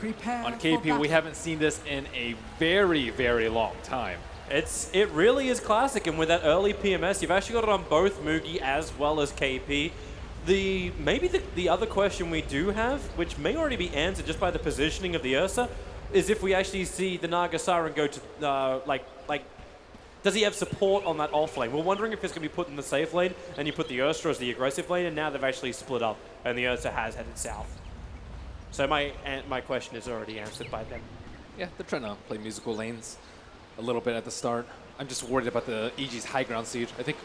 on KP. We haven't seen this in a very, very long time. It really is classic, and with that early PMS, you've actually got it on both Mugi as well as KP. Maybe the other question we do have, which may already be answered just by the positioning of the Ursa, is if we actually see the Naga Siren go to, does he have support on that off lane? We're wondering if it's going to be put in the safe lane, and you put the Ursa as the aggressive lane, and now they've actually split up, and the Ursa has headed south. So my question is already answered by them. Yeah, they're trying to play musical lanes a little bit at the start. I'm just worried about the EG's high ground siege. I think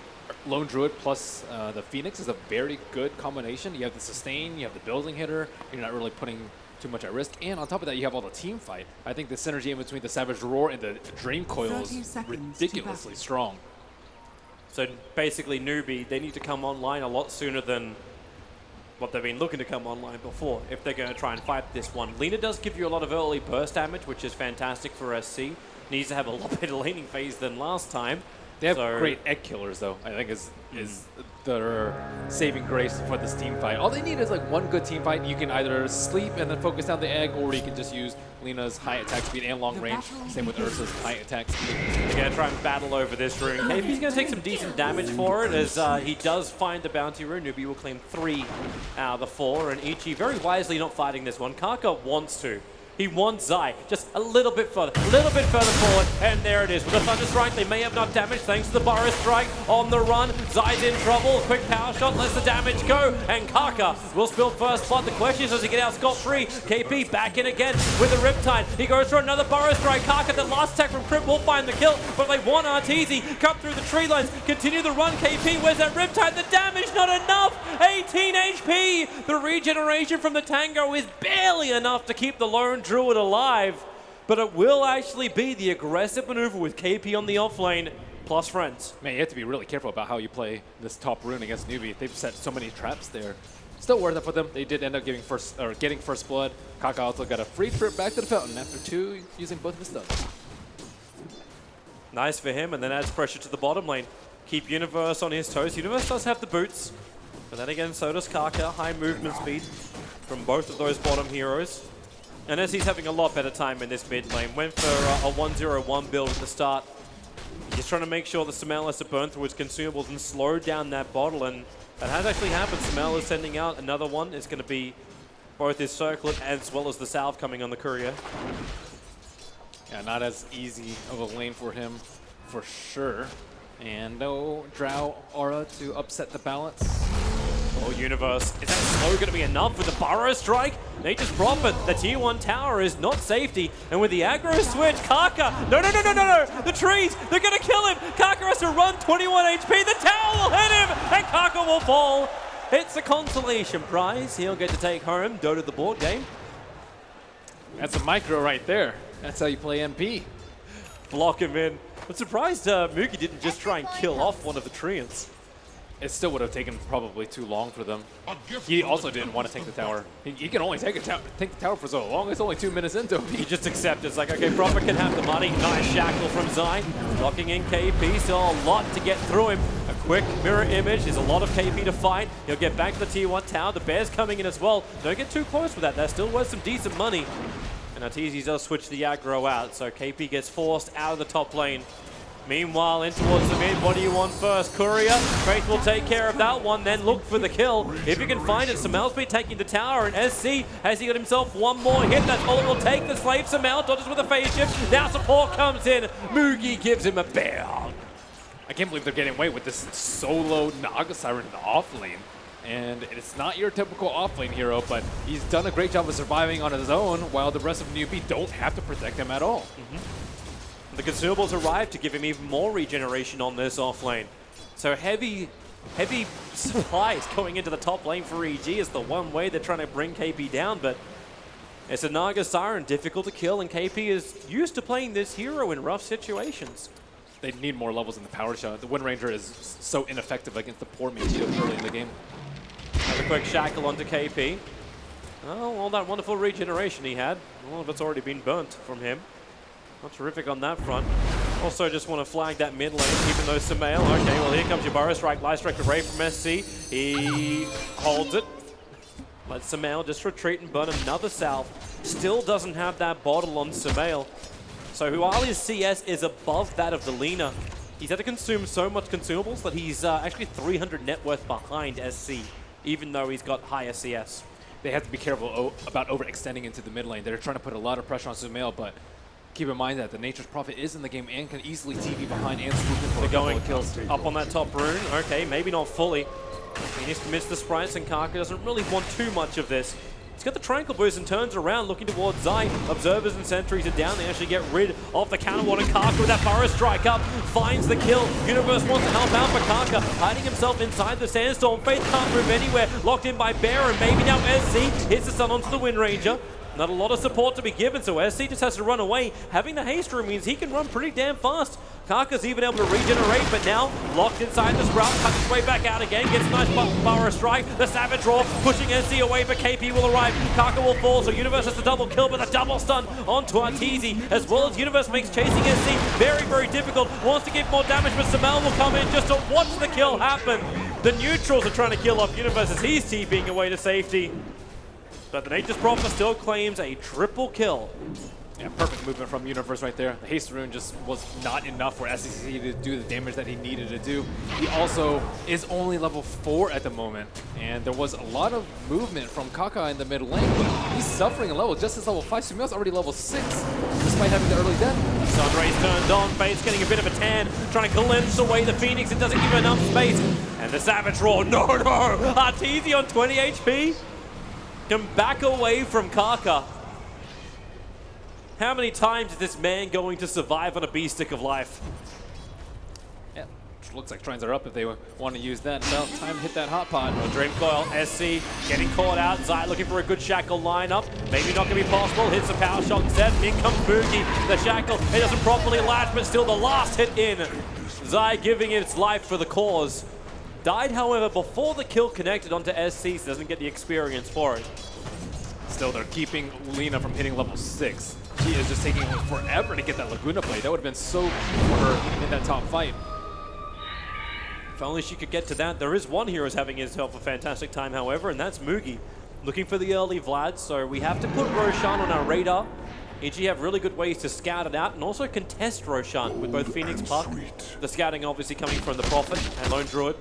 Lone Druid plus the Phoenix is a very good combination. You have the sustain, you have the building hitter, you're not really putting too much at risk, and on top of that you have all the team fight. I think the synergy in between the Savage Roar and the Dream Coil is ridiculously strong. So basically Newbee, they need to come online a lot sooner than what they've been looking to come online before if they're going to try and fight this one. Lina does give you a lot of early burst damage, which is fantastic for SC. Needs to have a lot better laning phase than last time. They have great egg killers, though, I think is their saving grace for this team fight. All they need is like one good team fight. You can either sleep and then focus down the egg, or you can just use Lina's high attack speed and long range. Same with Ursa's high attack speed. They're going to try and battle over this rune. KP's going to take some decent damage for it as he does find the bounty rune. Newbee will claim 3 out of the 4, and Ichi very wisely not fighting this one. Kaka wants to. He wants Zai just a little bit further forward, and there it is. With the Thunder Strike, they may have enough damage thanks to the Burrow Strike on the run. Zai's in trouble. Quick power shot lets the damage go, and Kaka will spill first blood. The question is, does he get out scot-free? KP back in again with the Riptide. He goes for another Burrow Strike. Kaka, the last attack from Crypt, will find the kill, but they want Arteezy. Cut through the tree lines, continue the run. KP, where's that Riptide? The damage not enough. 18 HP. The regeneration from the Tango is barely enough to keep the Lone Druid alive, but it will actually be the aggressive maneuver with KP on the offlane plus friends. Man, you have to be really careful about how you play this top rune against Newbee. They've set so many traps there. Still worth it for them. They did end up getting first blood. Kaka also got a free trip back to the fountain after 2 using both of his stuns. Nice for him, and then adds pressure to the bottom lane. Keep Universe on his toes. Universe does have the boots, but then again, so does Kaka. High movement speed from both of those bottom heroes. And as he's having a lot better time in this mid lane, went for a 1-0-1 build at the start. He's trying to make sure that Samel has to burn through his consumables and slow down that bottle, and that has actually happened. Samel is sending out another one. It's going to be both his circlet as well as the salve coming on the courier. Yeah, not as easy of a lane for him, for sure. And no Drow aura to upset the balance. Oh, Universe. Is that slow going to be enough with the Burrow Strike? They just drop it. The tier 1 tower is not safety. And with the aggro switch, Kaka. No. The trees. They're going to kill him. Kaka has to run 21 HP. The tower will hit him. And Kaka will fall. It's a consolation prize. He'll get to take home. Dota the board game. That's a micro right there. That's how you play MP. Block him in. I'm surprised Mugi didn't just try and kill off one of the Treants. It still would have taken probably too long for them. He also didn't want to take the tower. He can only take the tower for so long. It's only 2 minutes into it. He just accepted. It's like, okay, Prophet can have the money. Nice shackle from Zai. Locking in KP. Still a lot to get through him. A quick mirror image. There's a lot of KP to fight. He'll get back to the tier 1 tower. The Bear's coming in as well. Don't get too close with that. That's still worth some decent money. And Arteezy does switch the aggro out. So KP gets forced out of the top lane. Meanwhile, in towards the mid, what do you want first? Courier, Faith will take care of that one, then look for the kill. If you can find it, Samel's been taking the tower, and SC, has he got himself one more hit? That's all it will take. The slave Samel dodges with a phase shift. Now support comes in. Mugi gives him a bear. I can't believe they're getting away with this solo Naga Siren in the off lane. And it's not your typical offlane hero, but he's done a great job of surviving on his own, while the rest of Newbee don't have to protect him at all. The consumables arrive to give him even more regeneration on this offlane. So heavy supplies going into the top lane for EG is the one way they're trying to bring KP down, but it's a Naga Siren, difficult to kill, and KP is used to playing this hero in rough situations. They need more levels in the power shot. The Wind Ranger is so ineffective against the poor Meteor early in the game. Another quick shackle onto KP. Oh, all that wonderful regeneration he had. All of it's already been burnt from him. Not terrific on that front. Also just want to flag that mid lane, even though Samel. Okay, well here comes your Burrow Strike. Light Strike away from SC. He holds it. Let Samel just retreat and burn another salve. still doesn't have that bottle on Sumail. So while his CS is above that of the Lina, he's had to consume so much consumables that he's actually 300 net worth behind SC, even though he's got higher CS. They have to be careful about overextending into the mid lane. They're trying to put a lot of pressure on Sumail, but keep in mind that the Nature's Prophet is in the game and can easily TP behind and swoop in for a couple of kills. Up on that top rune. Okay, maybe not fully. Phoenix commits the sprites and Kaka doesn't really want too much of this. He's got the Tranquil Boost and turns around looking towards Zai. Observers and sentries are down. They actually get rid of the counter ward, and Kaka with that Burrow strike up finds the kill. Universe wants to help out, but Kaka hiding himself inside the sandstorm. Faith can't move anywhere. Locked in by Bear, and maybe now SC hits the stun onto the Wind Ranger. Not a lot of support to be given, so SC just has to run away. Having the haste room means he can run pretty damn fast. Kaka's even able to regenerate, but now locked inside the Sprout, cuts his way back out again, gets a nice Burrow strike. The Savage Roar pushing SC away, but KP will arrive. Kaka will fall, so Universe has the double kill, but the double stun onto Arteezy, as well as Universe makes chasing SC very, very difficult. Wants to give more damage, but Sumail will come in just to watch the kill happen. The neutrals are trying to kill off Universe as he's TPing away to safety. But the Nature's Prophet still claims a triple kill. Yeah, perfect movement from Universe right there. The haste rune just was not enough for SCC to do the damage that he needed to do. He also is only level 4 at the moment, and there was a lot of movement from Kaka in the mid lane, but he's suffering a level just as level 5. Sumail's already level 6, despite having the early death. Sunray's turned on, Fate's getting a bit of a tan, trying to glimpse away the Phoenix. It doesn't give him enough space. And the Savage Roar, no! Arteezy on 20 HP. Can back away from Kaka. How many times is this man going to survive on a B-stick of life? Yeah, looks like trines are up if they want to use that. About time to hit that hot pot. Well, Dream Coil, SC getting caught out. Zai looking for a good Shackle lineup. Maybe not going to be possible. Hits a power shot instead. In comes Boogie. The Shackle, it doesn't properly latch, but still the last hit in. Zai giving its life for the cause. Died, however, before the kill connected onto SC, so doesn't get the experience for it. Still, they're keeping Lina from hitting level 6. She is just taking forever to get that Laguna play. That would have been so key for her in that top fight. If only she could get to that. There is one hero who's having himself a fantastic time, however, and that's Mugi. Looking for the early Vlad, so we have to put Roshan on our radar. EG have really good ways to scout it out and also contest Roshan with both Phoenix Puck. The scouting obviously coming from the Prophet and Lone Druid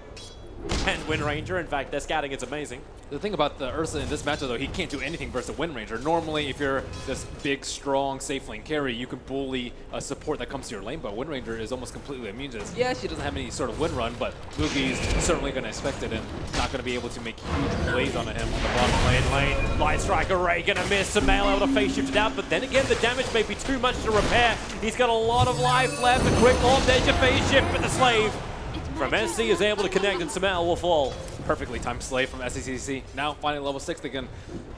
and Wind Ranger. In fact, their scouting is amazing. The thing about the Ursa in this matchup, though, he can't do anything versus the Wind Ranger. Normally, if you're this big, strong, safe lane carry, you can bully a support that comes to your lane, but Wind Ranger is almost completely immune to this. Yeah, she doesn't have any sort of wind run, but Mugi's certainly going to expect it and not going to be able to make huge plays on him on the bottom lane. Light Strike Array gonna miss. Sumail able to face shift it out, but then again, the damage may be too much to repair. He's got a lot of life left. A quick orb, there's your phase shift, but the Slave from SC is able to connect, and Sumail will fall. Perfectly timed Slave from SCCC. Now, finding level 6, they can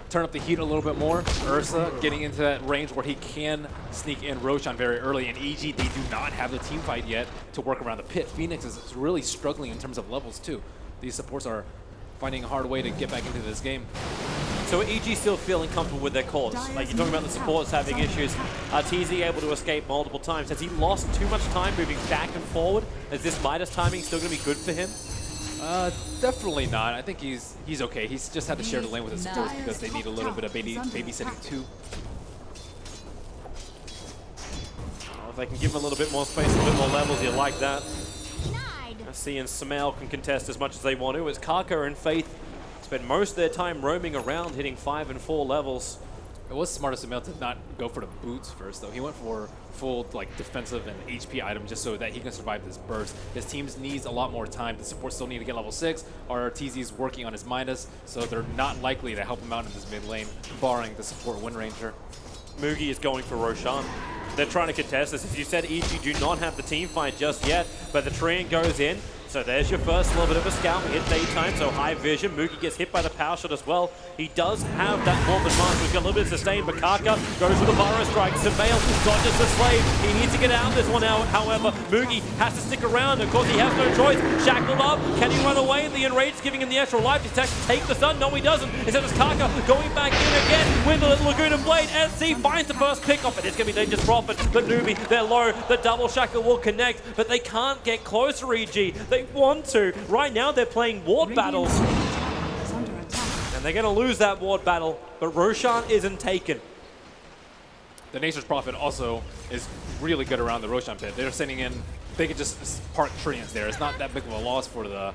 turn up the heat a little bit more. Ursa getting into that range where he can sneak in Roshan very early, and EG, they do not have the team fight yet to work around the pit. Phoenix is really struggling in terms of levels, too. These supports are finding a hard way to get back into this game. So are EG still feeling comfortable with their cause? Like, you're talking about the supports having issues. Arteezy able to escape multiple times. Has he lost too much time moving back and forward? Is this Midas timing still going to be good for him? Definitely not. I think he's okay. He's just had to share the lane with his supports because they need a little bit of babysitting too. Well, if they can give him a little bit more space, a bit more levels, you like that. SC and Sumail can contest as much as they want to, as Kaka and Faith spend most of their time roaming around, hitting 5 and 4 levels. It was smart of Sumail to not go for the boots first, though. He went for full defensive and HP item just so that he can survive this burst. His team needs a lot more time. The support still need to get level 6. RTZ's working on his Midas, so they're not likely to help him out in this mid lane, barring the support Wind Ranger. Mugi is going for Roshan. They're trying to contest this. As you said, EG do not have the team fight just yet, but the Treant goes in. So there's your first little bit of a scout. We hit daytime, so high vision. Mugi gets hit by the power shot as well. He does have that Morbid Mask. He's got a little bit of sustain, but Kaka goes for the Burrow strike. Sumail dodges the Slave. He needs to get out of this one out. However, Mugi has to stick around. Of course, he has no choice. Shackled up. Can he run away? The Enraged giving him the extra life. He's to take the stun. No, he doesn't. Instead, it's Kaka going back in again with the little Laguna Blade. SC finds the first pick off it. It's going to be Nature's Prophet. But Newbee, they're low. The double shackle will connect, but they can't get closer, EG. They want to. Right now, they're playing ward battles. And they're going to lose that ward battle, but Roshan isn't taken. the Nature's Prophet also is really good around the Roshan pit. They're sending in, they could just park Treants there. It's not that big of a loss for the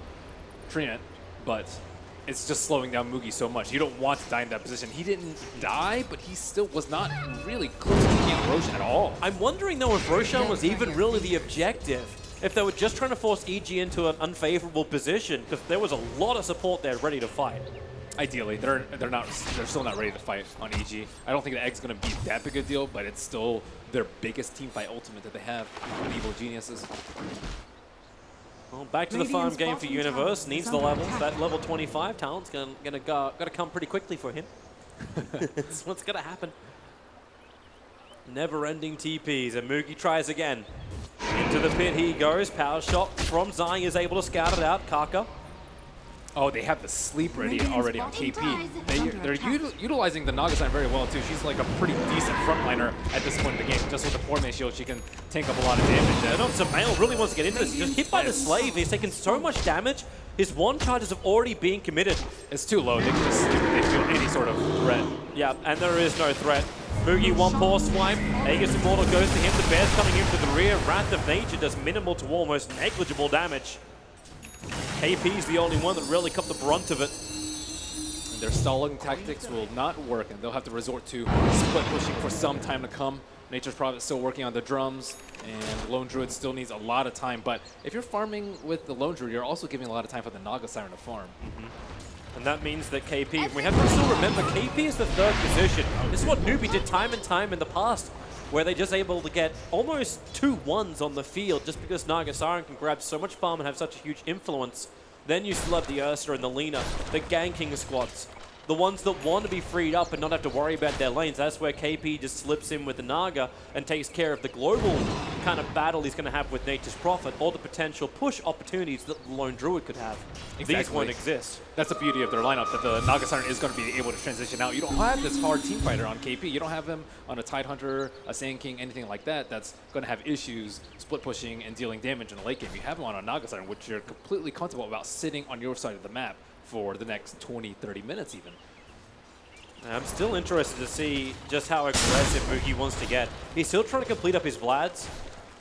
Treant, but it's just slowing down Mugi so much. You don't want to die in that position. He didn't die, but he still was not really close to getting Roshan at all. I'm wondering though if Roshan was even really the objective. If they were just trying to force EG into an unfavorable position, because there was a lot of support there ready to fight. Ideally, they're still not ready to fight on EG. I don't think the Egg's going to be that big a deal, but it's still their biggest team fight ultimate that they have with Evil Geniuses. Well, back to the farm game for Universe. Needs the levels. That level 25 talent's gonna come pretty quickly for him. That's what's gonna happen. Never-ending TPs, and Mugi tries again. Into the pit he goes. Power shot from Zai is able to scout it out. Kaka. Oh, they have the sleep ready already on KP. They're utilizing the Naga sign very well too. She's like a pretty decent frontliner at this point in the game. Just with the Poorman shield, she can tank up a lot of damage. And on Samael really wants to get into this. Just hit by the Slave. He's taken so much damage. His one charges have already been committed. It's too low. They can just they feel any sort of threat. Yeah, and there is no threat. Mugi one poor swipe. Aegis Immortal goes to him. The Bear's coming in to the rear. Wrath of Nature does minimal to almost negligible damage. KP's the only one that really cut the brunt of it. And their stalling tactics will not work, and they'll have to resort to split pushing for some time to come. Nature's Prophet still working on the drums, and Lone Druid still needs a lot of time. But if you're farming with the Lone Druid, you're also giving a lot of time for the Naga Siren to farm. And that means that KP, we have to still remember, KP is the third position. This is what Newbee did time and time in the past, where they're just able to get almost 2-1s on the field just because Naga Siren can grab so much farm and have such a huge influence. Then you still have the Ursa and the Lina, the ganking squads, the ones that want to be freed up and not have to worry about their lanes. That's where KP just slips in with the Naga and takes care of the global kind of battle he's going to have with Nature's Prophet, or the potential push opportunities that the Lone Druid could have. Exactly. These won't exist. That's the beauty of their lineup, that the Naga Siren is going to be able to transition out. You don't have this hard team fighter on KP. You don't have him on a Tidehunter, a Sand King, anything like that that's going to have issues split pushing and dealing damage in the late game. You have him on a Naga Siren, which you're completely comfortable about sitting on your side of the map for the next 20, 30 minutes even. I'm still interested to see just how aggressive Mugi wants to get. He's still trying to complete up his Vlads.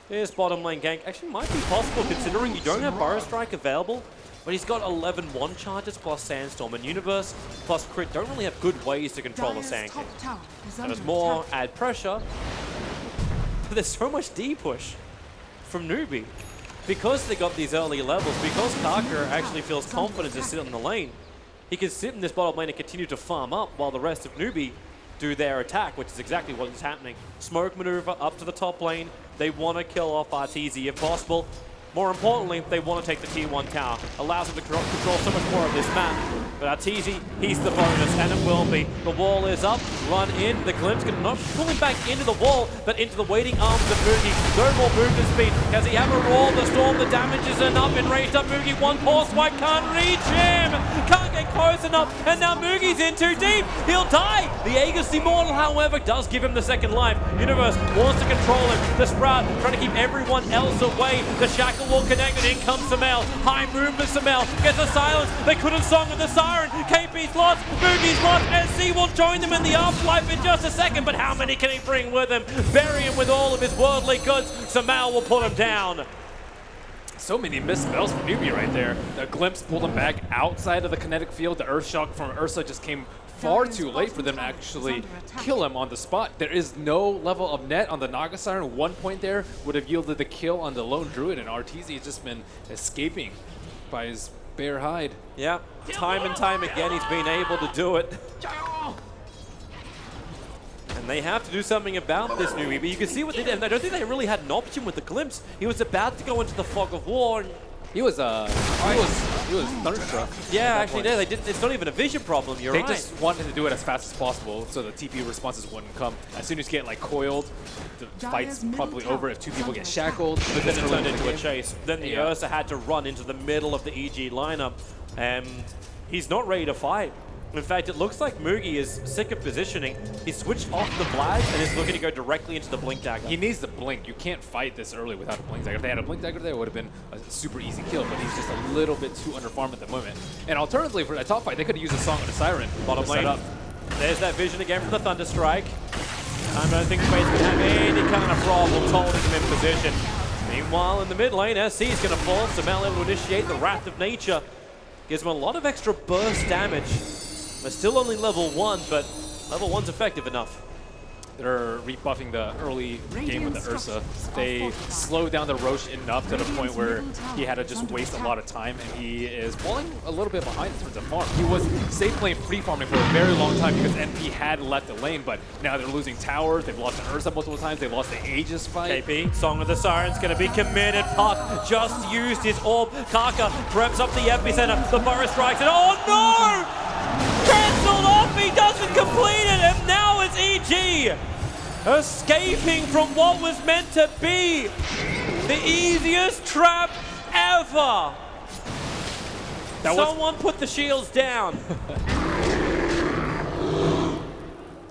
His bottom lane gank actually might be possible considering you don't have Burrow Strike available, but he's got 11 one charges plus Sandstorm, and Universe plus Crit don't really have good ways to control a Sand King. There's more add pressure, but there's so much D-push from Newbee. Because they got these early levels, because Kaka actually feels confident to sit on the lane, he can sit in this bottom lane and continue to farm up while the rest of Newbee do their attack, which is exactly what is happening. Smoke maneuver up to the top lane. They want to kill off Arteezy if possible. More importantly, they want to take the T1 tower. Allows them to control so much more of this map. But Arteezy, he's the bonus, and it will be. The wall is up, run in. The Glimpse can not pull him back into the wall, but into the waiting arms of Mugi. No more movement speed. Does he have a roll? The storm, the damage is enough. Enraged up Mugi, one poor swipe, can't reach him. Can't get close enough, and now Mugi's in too deep. He'll die. The Aegis Immortal, however, does give him the second life. Universe wants to control him. The Sprout trying to keep everyone else away. The Shackle will connect, and in comes Samael. High movement, Samael gets a silence. They couldn't song with the Siren. KP's lost, Mugi's lost. SC will join them in the afterlife in just a second, but how many can he bring with him? Bury him with all of his worldly goods. Samael will put him down. So many missed spells from Newbee right there. The Glimpse pulled him back outside of the kinetic field. The Earth Shock from Ursa just came far too late for them to actually kill him on the spot. There is no level of net on the Naga Siren. 1 point there would have yielded the kill on the Lone Druid, and Arteezy has just been escaping by his bare hide. Yeah, time and time again he's been able to do it. And they have to do something about this, Newbee, but you can see what they did. And I don't think they really had an option with the Glimpse. He was about to go into the Fog of War, and he was thunderstruck. Yeah, actually, no, they didn't. It's not even a vision problem. You're right. They just wanted to do it as fast as possible, so the TP responses wouldn't come. As soon as you get like coiled, the fight's probably over if two people get shackled. But then it turned into a chase. Then the Ursa had to run into the middle of the EG lineup, and he's not ready to fight. In fact, it looks like Mugi is sick of positioning. He switched off the Vlad and is looking to go directly into the Blink Dagger. He needs the Blink. You can't fight this early without a Blink Dagger. If they had a Blink Dagger there, it would have been a super easy kill, but he's just a little bit too underfarmed at the moment. And alternatively, for that top fight, they could have used a Song of the Siren. Bottom lane. There's that vision again from the Thunderstrike. I don't think Space can have any kind of problems holding him in position. Meanwhile, in the mid lane, SC is going to fall. Samel able to initiate the Wrath of Nature. Gives him a lot of extra burst damage. They're still only level 1, but level 1's effective enough. They're rebuffing the early game with the Ursa. They slowed down the Roche enough to the point where he had to just waste a lot of time, and he is falling a little bit behind in terms of farm. He was safe playing free farming for a very long time because NP had left the lane, but now they're losing towers. They've lost the Ursa multiple times. They've lost the Aegis fight. KP, Song of the Siren's going to be committed. Puck just used his orb. Kaka preps up the epicenter. The burrow strikes, and oh no! Cancelled off, he doesn't complete it, and now it's EG escaping from what was meant to be the easiest trap ever. Someone put the shields down.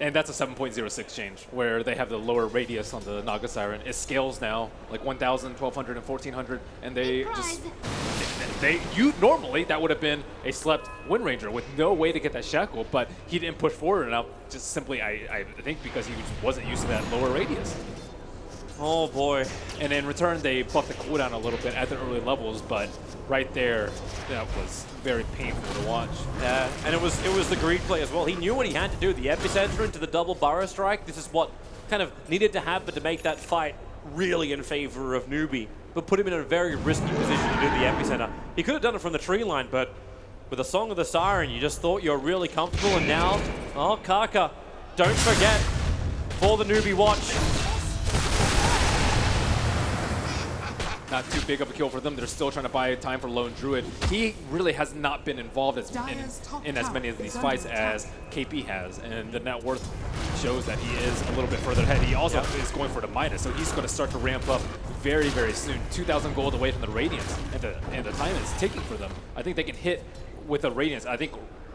And that's a 7.06 change, where they have the lower radius on the Naga Siren. It scales now, like 1,000, 1,200, and 1,400, and they just... normally, that would have been a slept Wind Ranger with no way to get that shackle, but he didn't push forward enough, just simply, I think, because he wasn't used to that lower radius. Oh boy. And in return, they buffed the cooldown a little bit at the early levels, but right there, that was very painful to watch. Yeah, and it was the greed play as well. He knew what he had to do. The epicenter into the double burrow strike. This is what kind of needed to happen to make that fight really in favor of Newbee, but put him in a very risky position to do the epicenter. He could have done it from the tree line, but with a Song of the Siren, you just thought you were really comfortable, and now, oh, Kaka, don't forget, for the Newbee watch. Not too big of a kill for them. They're still trying to buy time for Lone Druid. He really has not been involved in as many of these fights as KP has, and the net worth shows that he is a little bit further ahead. He also is going for the Midas, so he's going to start to ramp up very, very soon. 2,000 gold away from the Radiance, and the time it's taking for them. I think they can hit with a Radiance. I think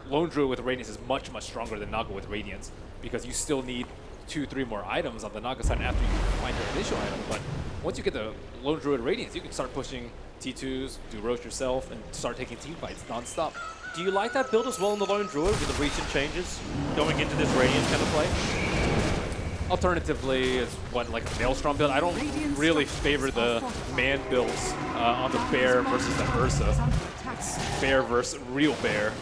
Lone Druid with Radiance is much, much stronger than Naga with Radiance, because you still need 2-3 more items on the Naga side after you find your initial item. But once you get the Lone Druid Radiance, you can start pushing T2s, do Roche yourself, and start taking team fights non-stop. Do you like that build as well in the Lone Druid with the recent changes going into this Radiance kind of play? Alternatively, it's like a Maelstrom build. I don't really favor the man builds on the Bear versus the Ursa. It's Bear versus real Bear.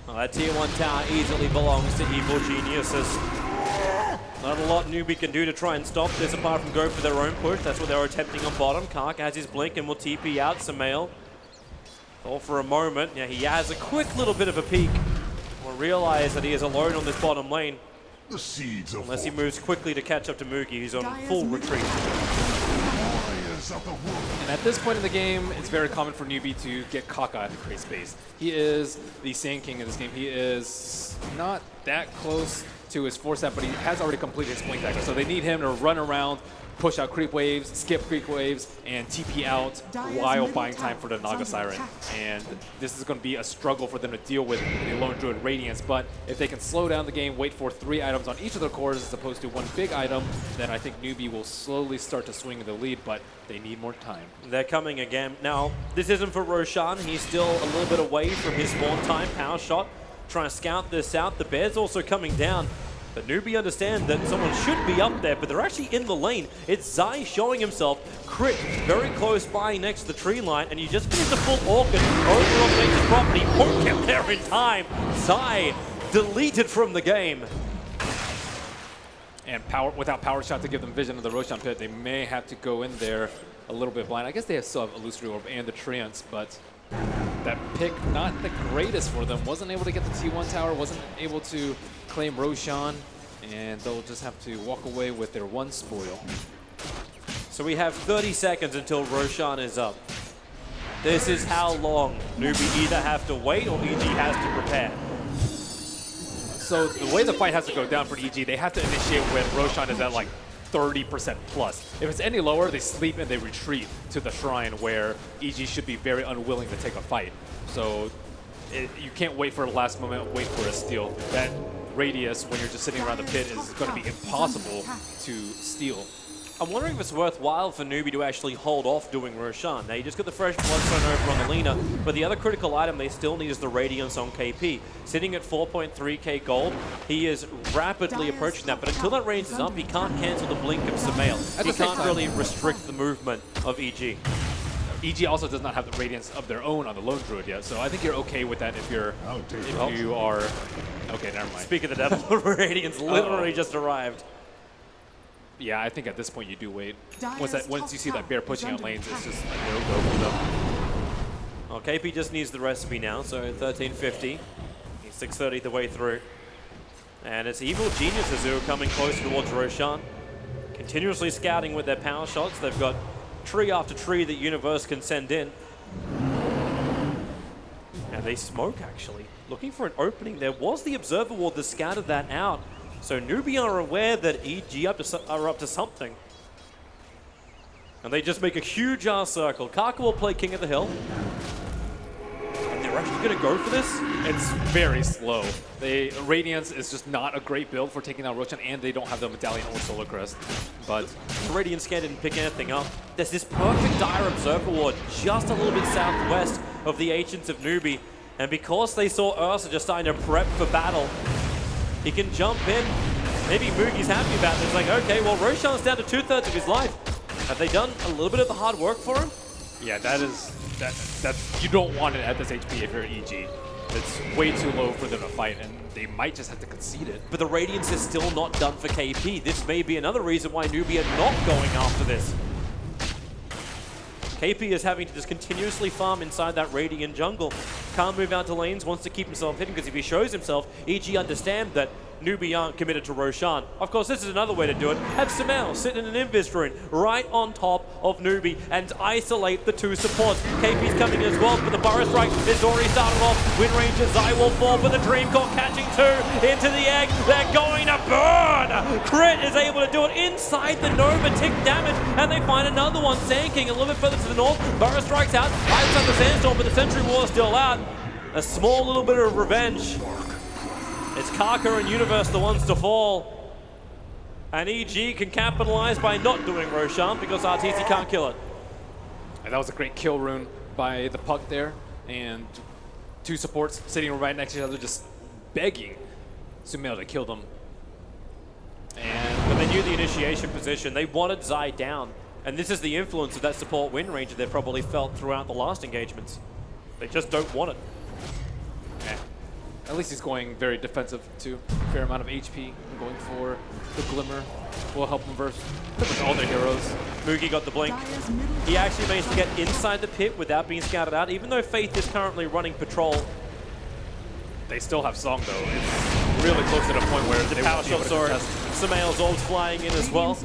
Well, that tier 1 tower easily belongs to Evil Geniuses. Not a lot Newbee can do to try and stop this apart from go for their own push. That's what they were attempting on bottom. Kark has his blink and will TP out Samael. All for a moment. Yeah, he has a quick little bit of a peek. Will realize that he is alone on this bottom lane. The seeds of unless he moves quickly to catch up to Moogie, who's on full retreat. And at this point in the game, it's very common for Newbee to get Kaka to create space. He is the Sand King in this game. He is not that close to his 4-step, but he has already completed his blink dagger. So they need him to run around, push out creep waves, skip creep waves, and TP out while buying time for the Naga Siren. And this is going to be a struggle for them to deal with the Lone Druid Radiance, but if they can slow down the game, wait for 3 items on each of their cores as opposed to 1 big item, then I think Newbee will slowly start to swing the lead, but they need more time. They're coming again. Now, this isn't for Roshan. He's still a little bit away from his spawn time. Power shot, trying to scout this out. The Bear's also coming down. But Newbee understand that someone should be up there, but they're actually in the lane. It's Zai showing himself. Crit very close by next to the tree line, and you just finished a full Orchid over on Nature's property. Won't get there in time. Zai deleted from the game. And without power shot to give them vision of the Roshan pit, they may have to go in there a little bit blind. I guess they still have Illusory Orb and the Trance, but that pick not the greatest for them. Wasn't able to get the T1 tower, wasn't able to claim Roshan, and they'll just have to walk away with their 1 spoil. So we have 30 seconds until Roshan is up. This is how long Newbee either have to wait or EG has to prepare. So the way the fight has to go down for EG, they have to initiate when Roshan is at like 30% plus. If it's any lower, they sleep and they retreat to the shrine where EG should be very unwilling to take a fight. So you can't wait for the last moment, wait for a steal. That radius, when you're just sitting around the pit, is going to be impossible to steal. I'm wondering if it's worthwhile for Newbee to actually hold off doing Roshan. Now, you just got the fresh Bloodstone over on the Lena, but the other critical item they still need is the Radiance on KP. Sitting at 4.3k gold, he is rapidly approaching that, but until that range is up, he can't cancel the blink of Sumail. He can't really restrict the movement of EG. EG also does not have the Radiance of their own on the Lone Druid yet, so I think you're okay with that if you are... Okay, never mind. Speak of the devil, Radiance literally just arrived. Yeah, I think at this point you do wait. Once you see that bear pushing out lanes, it's just like no go for them. Well, KP just needs the recipe now, so 1350. He's 630 the way through. And it's Evil Geniuses who are coming closer towards Roshan. Continuously scouting with their power shots. They've got tree after tree that Universe can send in. And they smoke, actually. Looking for an opening. There was the Observer Ward that scouted that out. So Newbee are aware that EG are up to something. And they just make a huge ass circle. Kaka will play King of the Hill. And they're actually going to go for this? It's very slow. Radiance is just not a great build for taking out Roshan, and they don't have the Medallion or Solar Crest. But the Radiant Scan didn't pick anything up. There's this perfect Dire Observer Ward just a little bit southwest of the Ancients of Newbee. And because they saw Ursa just starting to prep for battle, he can jump in. Maybe Mugi's happy about this. Like, okay, well, Roshan's down to 2/3 of his life. Have they done a little bit of the hard work for him? Yeah, that's you don't want it at this HP if you're EG. It's way too low for them to fight, and they might just have to concede it. But the Radiance is still not done for KP. This may be another reason why Newbee are not going after this. KP is having to just continuously farm inside that Radiant jungle. Can't move out to lanes, wants to keep himself hidden, because if he shows himself, EG understand that Newbee aren't committed to Roshan. Of course, this is another way to do it. Have Sumail sit in an Invis rune right on top of Newbee and isolate the two supports. KP's coming in as well, but the Burrow Strike is already started off. Wind Ranger, Zai will fall, but the Dream Court catching two into the egg. They're going to burn! Crit is able to do it inside the Nova, tick damage, and they find another one. Sand King a little bit further to the north. Burrow Strikes out, lights up the Sandstorm, but the Sentry Wall is still out. A small little bit of revenge. It's Kaka and Universe the ones to fall. And EG can capitalize by not doing Roshan because RTC can't kill it. And that was a great kill rune by the Puck there. And two supports sitting right next to each other just begging Sumail to kill them. And when they knew the initiation position, they wanted Zai down. And this is the influence of that support Wind Ranger they've probably felt throughout the last engagements. They just don't want it. At least he's going very defensive too. Fair amount of HP. Going for the Glimmer. Will help him versus pretty much all their heroes. Mugi got the blink. He actually managed to get inside the pit without being scouted out, even though Faith is currently running patrol. They still have Song though. It's really close to the point where the power shots are Sumail's orbs flying in as well.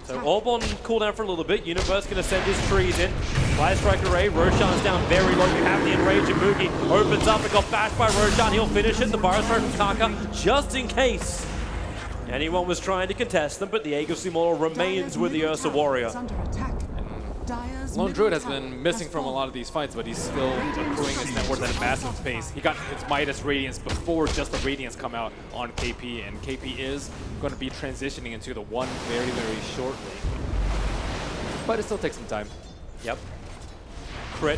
So Orb on cooldown for a little bit. Universe going to send his trees in. Fire Strike Array. Roshan's down very low. You have the Enrage and Mugi opens up and got bashed by Roshan. He'll finish it. The Burrow Strike from Kaka just in case anyone was trying to contest them, but the Aegis Immortal remains with the Ursa Warrior. Lone Druid has been missing from a lot of these fights, but he's still accruing his net worth at a massive pace. He got his Midas Radiance before just the Radiance come out on KP, and KP is going to be transitioning into the one very, very shortly. But it still takes some time. Yep. Crit.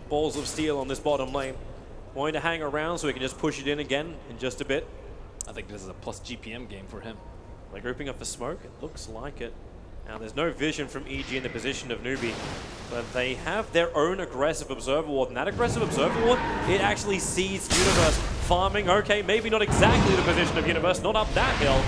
Balls of Steel on this bottom lane. Wanting to hang around so he can just push it in again in just a bit. I think this is a plus GPM game for him. They're grouping up for smoke. It looks like it. Now, there's no vision from EG in the position of Newbee, but they have their own aggressive Observer Ward, and that aggressive Observer Ward, it actually sees Universe farming. Okay, maybe not exactly the position of Universe, not up that hill,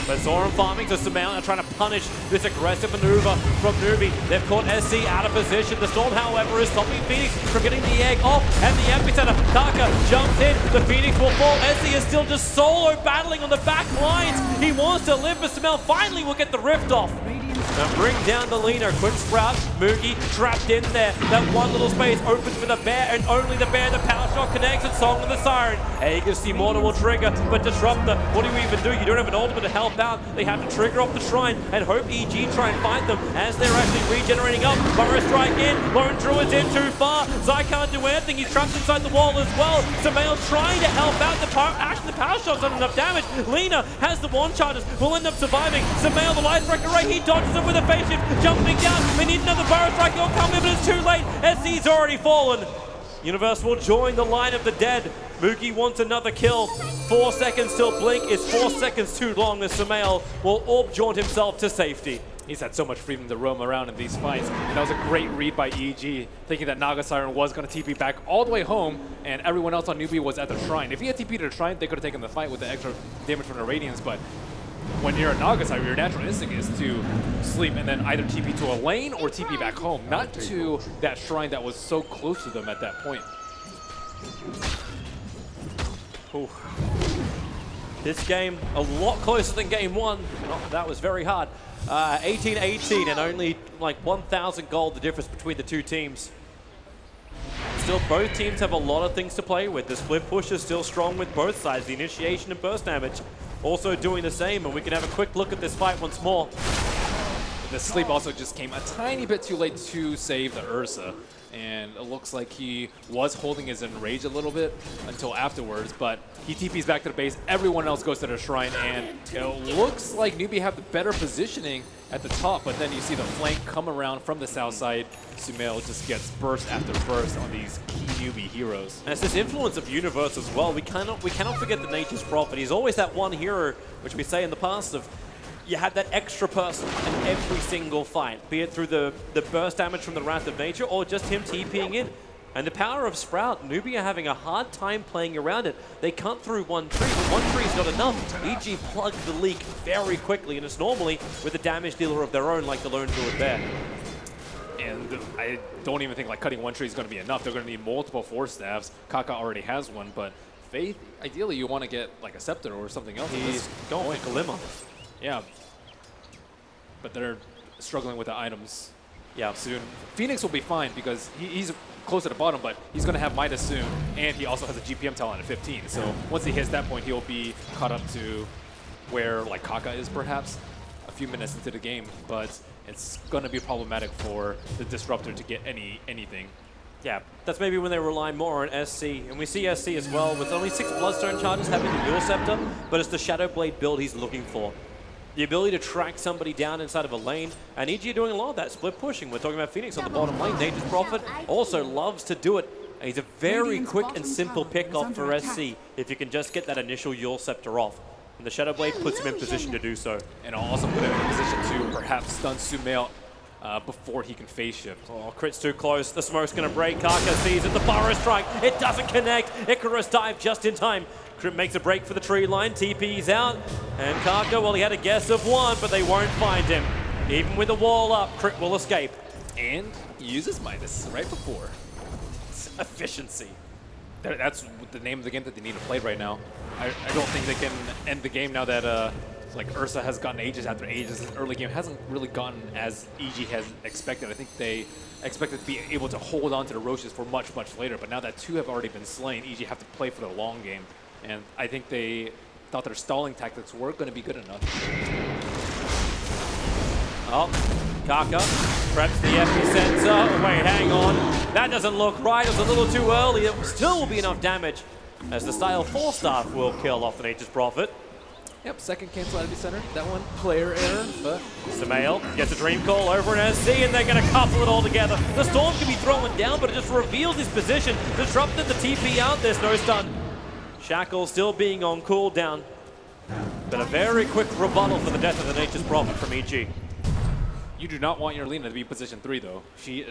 but saw him farming, so Sumail are trying to punish this aggressive maneuver from Newbee. They've caught SC out of position. The Storm, however, is stopping Phoenix from getting the egg off, and the epicenter, Kaka jumps in. The Phoenix will fall. SC is still just solo battling on the back lines. He wants to live, but Sumail finally will get the rift off. Now bring down the Lina. Quick sprout. Moogie trapped in there. That one little space opens for the bear, and only the bear. The power shot connects, and Song of the Siren. Aegis Immortal will trigger, but Disruptor, what do you even do? You don't have an ultimate to help out. They have to trigger off the shrine and hope EG try and find them as they're actually regenerating up. Burrow strike in. Lone Druid's in too far. Zai can't do anything. He's trapped inside the wall as well. Samael trying to help out. The power shot's not enough damage. Lina has the wand charges. Will end up surviving. Samael, the light breaker ray, he dodges him with a face shift. Jumping down. We need another Burrow strike. He'll come in, but it's too late. SC's already fallen. Universe will join the line of the dead. Moogie wants another kill. 4 seconds till blink. It's 4 seconds too long as Samael will orb jaunt himself to safety. He's had so much freedom to roam around in these fights. And that was a great read by EG, thinking that Naga Siren was going to TP back all the way home, and everyone else on Newbee was at the Shrine. If he had TP to the Shrine, they could have taken the fight with the extra damage from the Radiance, but when you're a Naga Siren, your natural instinct is to sleep and then either TP to a lane or TP back home, not to that Shrine that was so close to them at that point. Ooh. This game, a lot closer than game one. Oh, that was very hard. 18-18 and only like 1,000 gold the difference between the two teams. Still, both teams have a lot of things to play with. The split push is still strong with both sides. The initiation and burst damage also doing the same, and we can have a quick look at this fight once more. The sleep also just came a tiny bit too late to save the Ursa, and it looks like he was holding his enrage a little bit until afterwards, but he TPs back to the base. Everyone else goes to the Shrine, and it looks like Newbee have the better positioning at the top, but then you see the flank come around from the south side. Sumail just gets burst after burst on these key Newbee heroes. And it's this influence of Universe as well. We cannot forget the Nature's Prophet. He's always that one hero, which we say in the past of you had that extra person in every single fight, be it through the burst damage from the Wrath of Nature or just him TPing in. And the power of Sprout, Newbee are having a hard time playing around it. They cut through one tree, but one tree's not enough. EG plugged the leak very quickly, and it's normally with a damage dealer of their own like the Lone Druid there. And I don't even think like cutting one tree is going to be enough. They're going to need multiple Force Staffs. Kaka already has one, but Faith, ideally you want to get like a Scepter or something else. He's going for Kalima. Yeah, but they're struggling with the items. Yeah, soon. Phoenix will be fine because he's close to the bottom, but he's going to have Midas soon, and he also has a GPM talent at 15. So once he hits that point, he'll be caught up to where like Kaka is perhaps a few minutes into the game, but it's going to be problematic for the Disruptor to get anything. Yeah, that's maybe when they rely more on SC. And we see SC as well with only 6 Bloodstone charges having the Dual Scepter, but it's the Shadow Blade build he's looking for. The ability to track somebody down inside of a lane, and EG are doing a lot of that split pushing. We're talking about Phoenix on the bottom lane. Nature's Prophet also loves to do it. And he's a very quick and simple pick-off for SC if you can just get that initial Yule Scepter off. And the Shadow Blade puts him in position to do so. And I'll also put him in position to perhaps stun Sumail before he can phase shift. Oh, Crit's too close. The smoke's going to break. Kaka sees it. The Burrow strike. It doesn't connect. Icarus dive just in time. Crit makes a break for the tree line. TP's out. And Kaka, well, he had a guess of one, but they won't find him. Even with the wall up, Crit will escape. And he uses Midas right before. It's efficiency. That's the name of the game that they need to play right now. I don't think they can end the game now that like Ursa has gotten Aegis after Aegis. This early game hasn't really gotten as EG has expected. I think they expected to be able to hold on to the Roches for much later, but now that 2 have already been slain, EG have to play for the long game. And I think they thought their stalling tactics weren't going to be good enough. Oh, Kaka preps the epicenter. Oh, wait, hang on. That doesn't look right. It was a little too early. It still will be enough damage as the Style 4 staff will kill off the Nature's Prophet. Yep, second cancel out of the center. That one, player error, but... Samael gets a Dream Call over in SC, and they're going to couple it all together. The Storm can be thrown down, but it just reveals his position. Disrupted the TP out. There's no stun. Shackle still being on cooldown. But a very quick rebuttal for the death of the Nature's Prophet from EG. You do not want your Lina to be position 3, though. She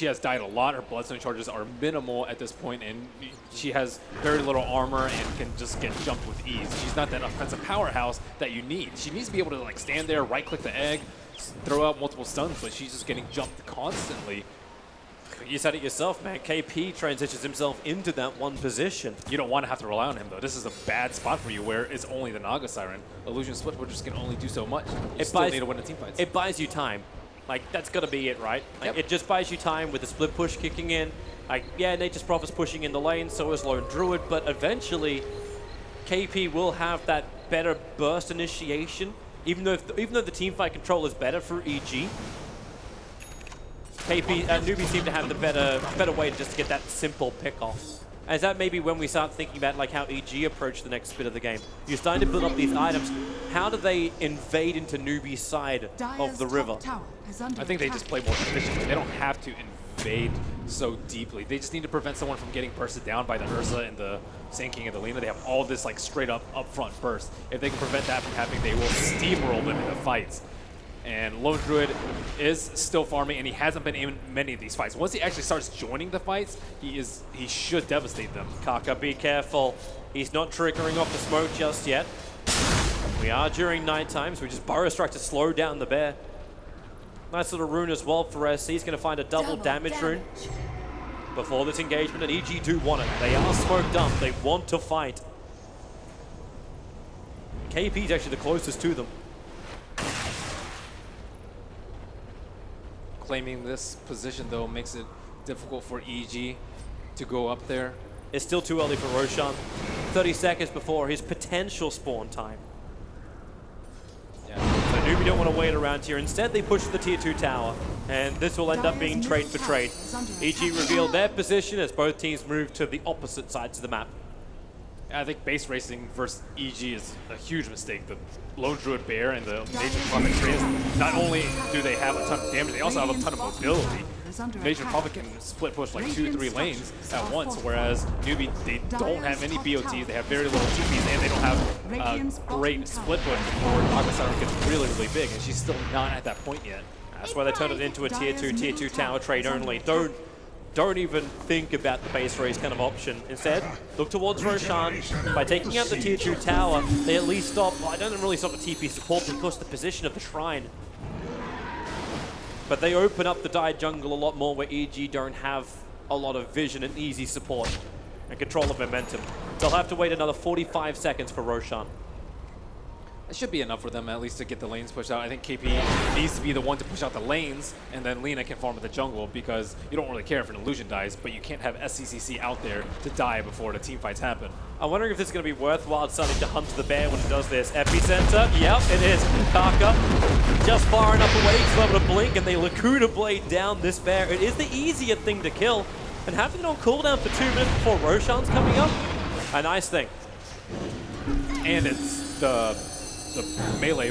has died a lot. Her Bloodstone charges are minimal at this point, and she has very little armor and can just get jumped with ease. She's not that offensive powerhouse that you need. She needs to be able to like stand there, right-click the egg, throw out multiple stuns, but she's just getting jumped constantly. You said it yourself, man. KP transitions himself into that one position. You don't want to have to rely on him, though. This is a bad spot for you where it's only the Naga Siren. Illusion Split Pushers can only do so much. You still need to win the team fights. It buys you time. Like, that's got to be it, right? Like, Yep. It just buys you time with the split push kicking in. Like, yeah, Nature's Prophet's pushing in the lane, so is Lone Druid, but eventually KP will have that better burst initiation, even though the team fight control is better for EG. Newbie seem to have the better way to just get that simple pick off. As that maybe when we start thinking about like how EG approach the next bit of the game. You're starting to build up these items. How do they invade into Newbie's side of the river? I think they just play more efficiently. They don't have to invade so deeply. They just need to prevent someone from getting bursted down by the Ursa and the Sand King and the Lina. They have all this like straight up upfront burst. If they can prevent that from happening, they will steamroll them in the fights. And Lone Druid is still farming, and he hasn't been in many of these fights. Once he actually starts joining the fights, he should devastate them. Kaka, be careful. He's not triggering off the smoke just yet. We are during nighttime, so we just Burrow Strike to slow down the bear. Nice little rune as well for SC. He's going to find a double damage rune before this engagement, and EG do want it. They are smoked up. They want to fight. KP's actually the closest to them. Claiming this position, though, makes it difficult for EG to go up there. It's still too early for Roshan. 30 seconds before his potential spawn time. Yeah. So Newbie don't want to wait around here. Instead, they push the tier 2 tower, and this will end up being trade for trade. EG revealed their position as both teams move to the opposite sides of the map. I think base racing versus EG is a huge mistake. The Lone Druid Bear and the Nature's Prophet Trees, not only do they have a ton of damage, they also have a ton of mobility. Nature's Prophet can split push like 2-3 lanes at once, whereas Newbie, they don't have any BOTs, they have very little TPs, and they don't have a great split push before Naga Siren gets really, really big, and she's still not at that point yet. That's why they turned it into a tier 2 tower trade only. Don't even think about the base race kind of option. Instead, look towards Roshan. By taking out the tier 2 tower, they at least stop, well, I don't really stop the TP support, they push the position of the shrine. But they open up the Dire jungle a lot more where EG don't have a lot of vision and easy support and control of momentum. They'll have to wait another 45 seconds for Roshan. It should be enough for them at least to get the lanes pushed out. I think KP needs to be the one to push out the lanes, and then Lina can farm at the jungle, because you don't really care if an illusion dies, but you can't have SCCC out there to die before the team fights happen. I'm wondering if this is going to be worthwhile starting to hunt the bear when it does this. Epicenter, yep, it is. Kaka just far enough away to be able to blink, and they Lacuna Blade down this bear. It is the easier thing to kill, and having it on cooldown for 2 minutes before Roshan's coming up, a nice thing. And it's the melee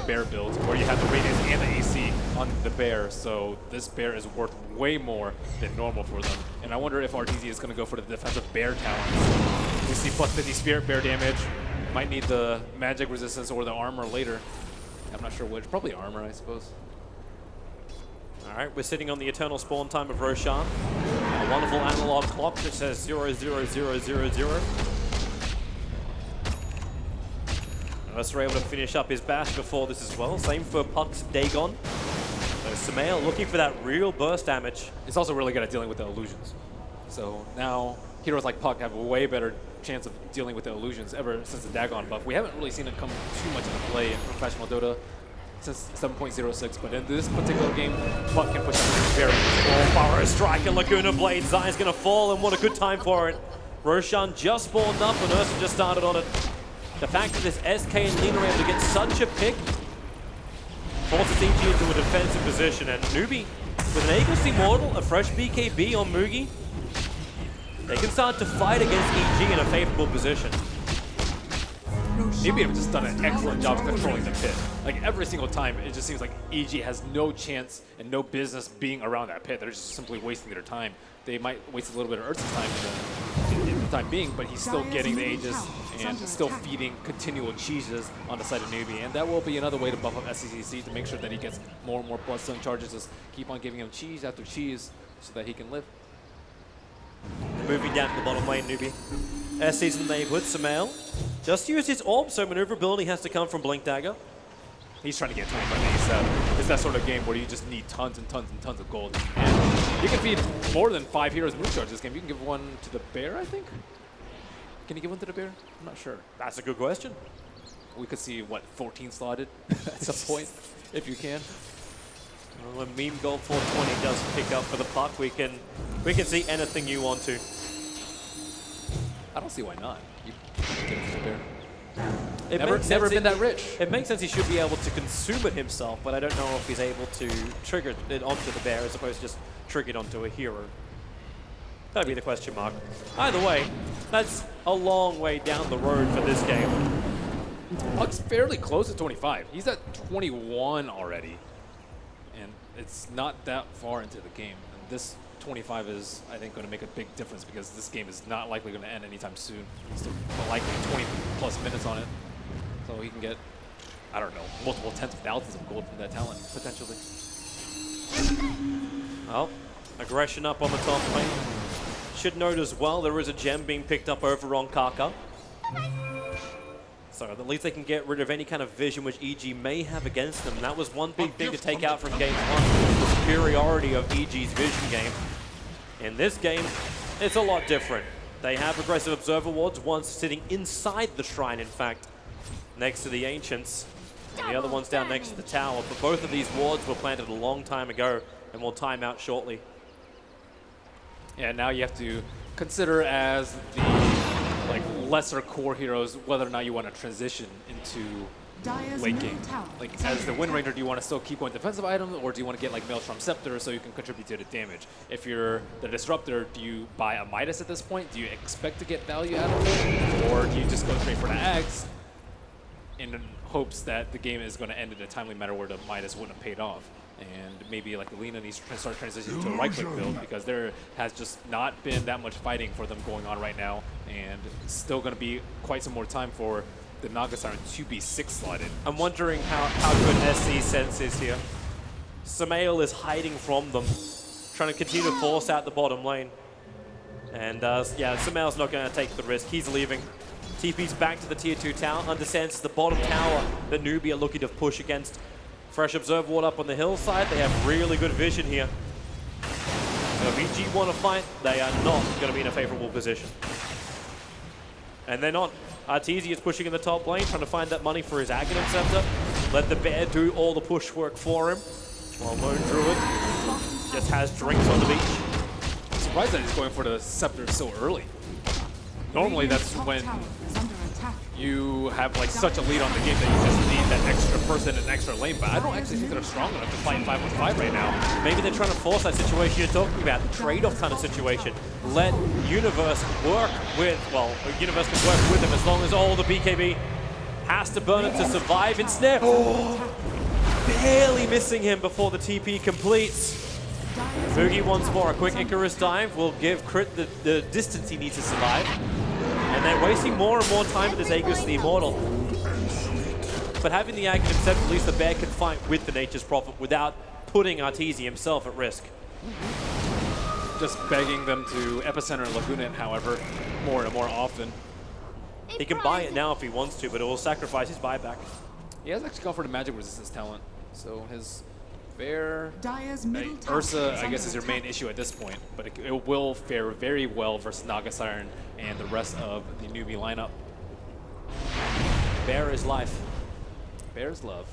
bear build where you have the radius and the AC on the bear, so this bear is worth way more than normal for them. And I wonder if RTZ is going to go for the defensive bear talents. We see plus 50 spirit bear damage, might need the magic resistance or the armor later. I'm not sure which, probably armor, I suppose. All right, we're sitting on the eternal spawn time of Roshan. A wonderful analog clock that says 00000. Mercer able to finish up his bash before this as well. Same for Puck's Dagon. So Sumail looking for that real burst damage. It's also really good at dealing with the illusions. So now heroes like Puck have a way better chance of dealing with the illusions ever since the Dagon buff. We haven't really seen it come too much into play in professional Dota since 7.06, but in this particular game, Puck can push up very Oh, Burrow Strike and Lacuna Blade. Zion's going to fall, and what a good time for it. Roshan just spawned up and Ursa just started on it. The fact that this SK and Lina are able to get such a pick forces EG into a defensive position, and Newbie, with an Aegis Immortal, a fresh BKB on Mugi, they can start to fight against EG in a favorable position. Newbee have just done an excellent job of controlling the pit. Like every single time, it just seems like EG has no chance and no business being around that pit. They're just simply wasting their time. They might waste a little bit of Ursa's time in the time being, but he's still getting the Aegis and still feeding continual cheeses on the side of Newbie. And that will be another way to buff up SCCC to make sure that he gets more and more bloodstone charges. Just keep on giving him cheese after cheese so that he can live. Moving down to the bottom lane, Newbie. SC's in the neighborhood. Sumail just used his orb, so maneuverability has to come from Blink Dagger. He's trying to get 25 ASAP. It's that sort of game where you just need tons and tons and tons of gold. And You can feed more than 5 heroes move charge this game. You can give one to the bear, I think? Can you give one to the bear? I'm not sure. That's a good question. We could see, what, 14 slotted at some point, if you can. Well, when Meme Gold 420 does pick up for the puck, we can see anything you want to. I don't see why not. You give it to the bear. It Never been that rich. It makes sense he should be able to consume it himself, but I don't know if he's able to trigger it onto the bear as opposed to just trigger it onto a hero. That'd be the question mark. Either way, that's a long way down the road for this game. Puck's fairly close to 25. He's at 21 already. And it's not that far into the game. And this 25 is, I think, going to make a big difference because this game is not likely going to end anytime soon. Still likely 20 plus minutes on it. So he can get, I don't know, multiple tens of thousands of gold from that talent, potentially. Well, aggression up on the top lane. Should note as well, there is a gem being picked up over on Kaka. So at least they can get rid of any kind of vision which EG may have against them. That was one big thing to take out from game one, the superiority of EG's vision game. In this game, it's a lot different. They have aggressive observer wards, one sitting inside the shrine, in fact, next to the Ancients. And the other one's down next to the tower. But both of these wards were planted a long time ago and will time out shortly. Yeah, now you have to consider as the lesser core heroes whether or not you want to transition into late game. Like, as the Wind Ranger, do you want to still keep going defensive items, or do you want to get like Maelstrom Scepter so you can contribute to the damage? If you're the Disruptor, do you buy a Midas at this point? Do you expect to get value out of it? Or do you just go straight for the Axe in hopes that the game is going to end in a timely manner where the Midas wouldn't have paid off? And maybe like Alina needs to start transitioning to a right-click build because there has just not been that much fighting for them going on right now, and it's still going to be quite some more time for the Naga Siren to be 6-slotted. I'm wondering how good SC's sense is here. Samael is hiding from them, trying to continue to force out the bottom lane. And yeah, Samael's not going to take the risk. He's leaving. TP's back to the tier 2 tower, understands the bottom tower that Newbee are looking to push against. Fresh Observe Ward up on the hillside. They have really good vision here. So if EG want to fight, they are not going to be in a favorable position. And they're not. Arteezy is pushing in the top lane, trying to find that money for his Aghanim Scepter. Let the bear do all the push work for him. While Lone Druid just has drinks on the beach. I'm surprised that he's going for the Scepter so early. Normally that's when you have like such a lead on the game that you just need that extra person and extra lane, but I don't actually think they're strong enough to fight 5-on-5 right now. Maybe they're trying to force that situation you're talking about, the trade-off kind of situation. Let Universe work with, well, Universe can work with them as long as all the BKB has to burn it to survive in snare. Oh, barely missing him before the TP completes. Boogie once more, a quick Icarus dive will give Crit the distance he needs to survive. And they're wasting more and more time with this Aegis the Immortal. But having the Aghanim Scepter, at least the bear can fight with the Nature's Prophet without putting Arteezy himself at risk. Just begging them to Epicenter and Laguna, however, more and more often. He can buy it now if he wants to, but it will sacrifice his buyback. He has actually gone for the magic resistance talent, so his bear, Ursa, I guess, is your main issue at this point, but it will fare very well versus Naga Siren and the rest of the Newbee lineup. Bear is life. Bear is love.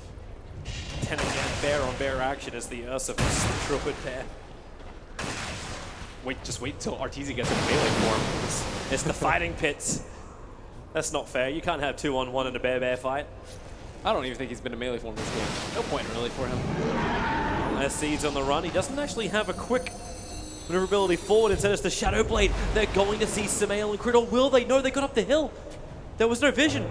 10 again, bear on bear action as the Ursa versus the Druid pair. Just wait till Arteezy gets in melee form. It's the fighting pits. That's not fair. You can't have 2-on-1 in a bear-bear fight. I don't even think he's been in melee form this game. No point really for him. SC's on the run. He doesn't actually have a quick maneuverability forward. Instead, it's the Shadow Blade. They're going to see Samael and Crit, or will they? No, they got up the hill. There was no vision.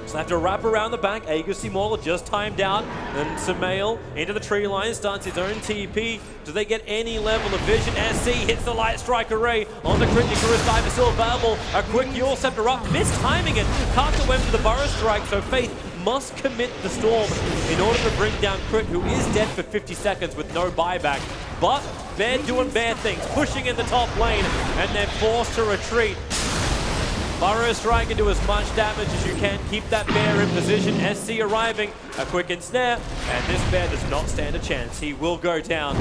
So they have to wrap around the back. Aegis Immortal just timed out. Then Samael into the tree line, starts his own TP. Do they get any level of vision? SC hits the Light Strike Array on the Crit. Icarus dive is still available. A quick Yule Scepter up, mistiming it. Carter went for the Burrow Strike, so Faith must commit the Storm in order to bring down Crit, who is dead for 50 seconds with no buyback. But Bear doing Bear things, pushing in the top lane, and they're forced to retreat. Burrow Strike and do as much damage as you can. Keep that Bear in position. SC arriving, a quick ensnare, and this Bear does not stand a chance. He will go down.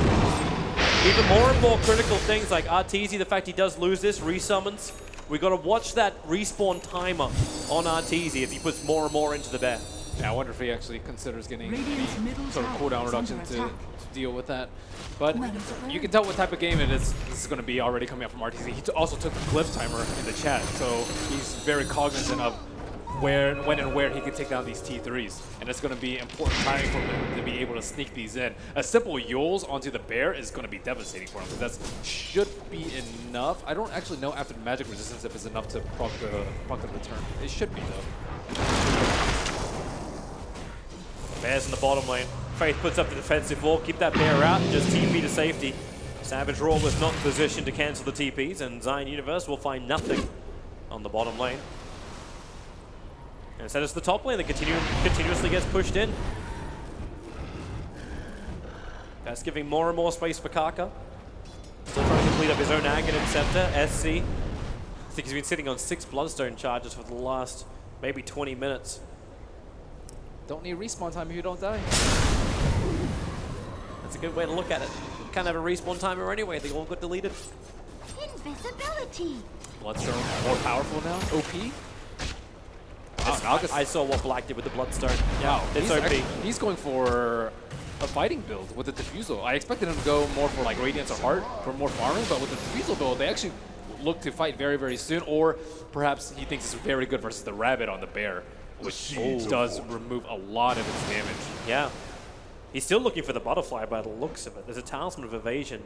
even more and more critical things like Arteezy, the fact he does lose this, resummons. We got to watch that respawn timer on Arteezy as he puts more and more into the bear. Yeah, I wonder if he actually considers getting Radiant's middle sort of tower cooldown is reduction under to attack. deal with that. But you can tell what type of game it is. This is going to be already coming up from RTZ. He also took the glyph timer in the chat, so he's very cognizant of when and where he can take down these T3s. And it's going to be important timing for him to be able to sneak these in. A simple Yules onto the bear is going to be devastating for him, because that should be enough. I don't actually know after the magic resistance if it's enough to proc the return. It should be, though. Bear's in the bottom lane. Faith puts up the defensive wall, keep that bear out, and just TP to safety. Savage Roar was not positioned to cancel the TPs, and Zion Universe will find nothing on the bottom lane. And instead it's the top lane that continuously gets pushed in. That's giving more and more space for Kaka. Still trying to complete up his own Aghanim Scepter. SC, I think he's been sitting on 6 Bloodstone charges for the last maybe 20 minutes. Don't need respawn time if you don't die. That's a good way to look at it. Can't have a respawn timer anyway, they all got deleted. Invisibility. Bloodstone more powerful now? OP? Wow, I saw what Black did with the Bloodstone. Yeah, wow, it's he's OP. He's going for a fighting build with the Diffusal. I expected him to go more for like Radiance or Heart for more farming, but with the Diffusal build, they actually look to fight very, very soon, or perhaps he thinks it's very good versus the Rabbit on the Bear, which does remove a lot of its damage. Yeah. He's still looking for the Butterfly by the looks of it. There's a Talisman of Evasion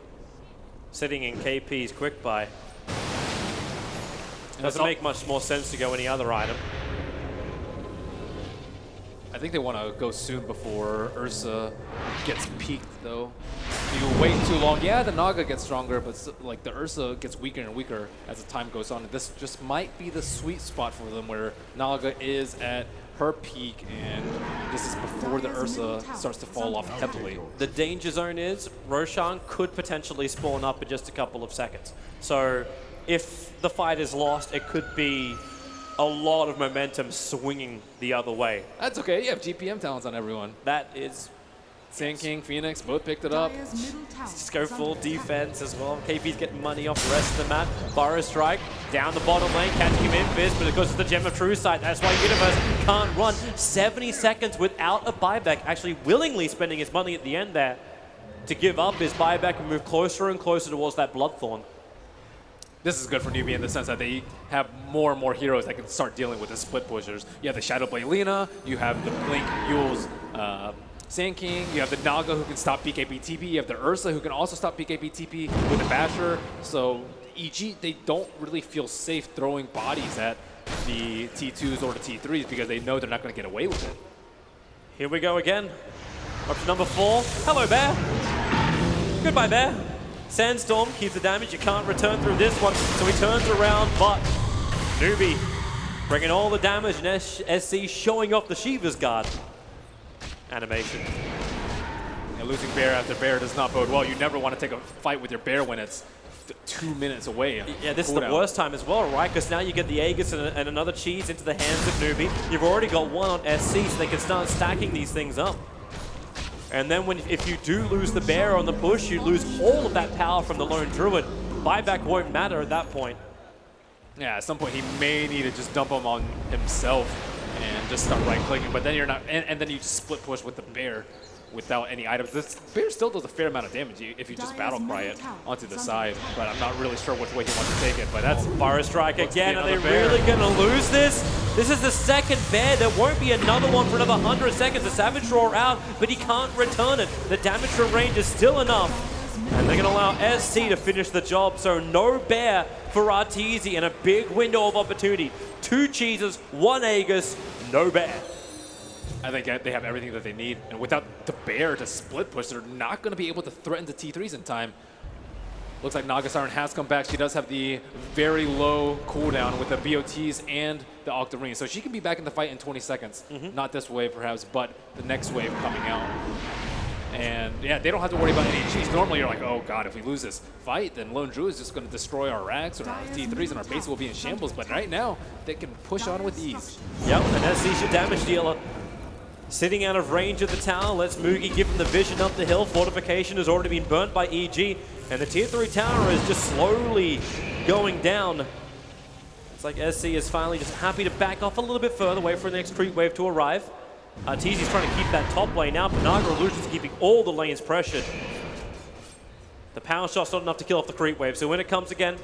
sitting in KP's quick buy. Doesn't make much more sense to go any other item. I think they want to go soon before Ursa gets peaked, though. If you wait too long, yeah, the Naga gets stronger, but like the Ursa gets weaker and weaker as the time goes on. And this just might be the sweet spot for them, where Naga is at her peak, and this is before the Ursa starts to fall off heavily. The danger zone is Roshan could potentially spawn up in just a couple of seconds. So if the fight is lost, it could be a lot of momentum swinging the other way. That's okay. You have GPM talents on everyone. That is... Sand King, Phoenix, both picked it up. Just go full defense as well. KP's getting money off the rest of the map. Burrow Strike down the bottom lane, catching him in Fizz, but of course it's the Gem of True Sight. That's why Universe can't run 70 seconds without a buyback, actually willingly spending his money at the end there to give up his buyback and move closer and closer towards that Bloodthorn. This is good for Newbee in the sense that they have more and more heroes that can start dealing with the split pushers. You have the Shadowblade Lina, you have the Blink Yules Sand King, you have the Naga who can stop BKB TP, you have the Ursa who can also stop BKB TP with the Basher. So EG, they don't really feel safe throwing bodies at the T2s or the T3s because they know they're not going to get away with it. Here we go again. Up to number 4. Hello, Bear. Goodbye, Bear. Sandstorm keeps the damage. You can't return through this one, so he turns around, but Newbee bringing all the damage, and SC showing off the Shiva's Guard animation. And losing Bear after Bear does not bode well. You never want to take a fight with your Bear when it's 2 minutes away. Yeah, this is the worst time as well, right? Because now you get the Aegis and another cheese into the hands of Newbee. You've already got one on SC, so they can start stacking these things up. And then if you do lose the Bear on the push, you lose all of that power from the Lone Druid. Buyback won't matter at that point. Yeah, at some point he may need to just dump him on himself and just start right-clicking, but then you're not, and then you just split push with the Bear without any items. This Bear still does a fair amount of damage if you just battle cry it onto the side, but I'm not really sure which way he wants to take it, but that's... Burrow Strike again, are they really going to lose this? This is the second Bear, there won't be another one for another 100 seconds. The Savage Roar out, but he can't return it. The damage from range is still enough, and they're going to allow SC to finish the job, so no Bear for Arteezy and a big window of opportunity. 2 cheeses, 1 Aegis, no Bear. I think they have everything that they need, and without the Bear to split push, they're not going to be able to threaten the T3s in time. Looks like Naga Siren has come back. She does have the very low cooldown with the BOTs and the Octarine, so she can be back in the fight in 20 seconds. Not this wave perhaps, but the next wave coming out. And yeah, they don't have to worry about any cheese. Normally you're like, oh god, if we lose this fight, then Lone Drew is just going to destroy our racks or our T3s and our base will be in shambles. But right now, they can push on with ease. Yep, and SC's your damage dealer. Sitting out of range of the tower, lets Mugi give him the vision up the hill. Fortification has already been burnt by EG. And the tier 3 tower is just slowly going down. It's like SC is finally just happy to back off a little bit further, wait for the next creep wave to arrive. TZ's trying to keep that top lane now, but Naga Illusion's keeping all the lanes pressured. The power shot's not enough to kill off the creep wave, so when it comes again,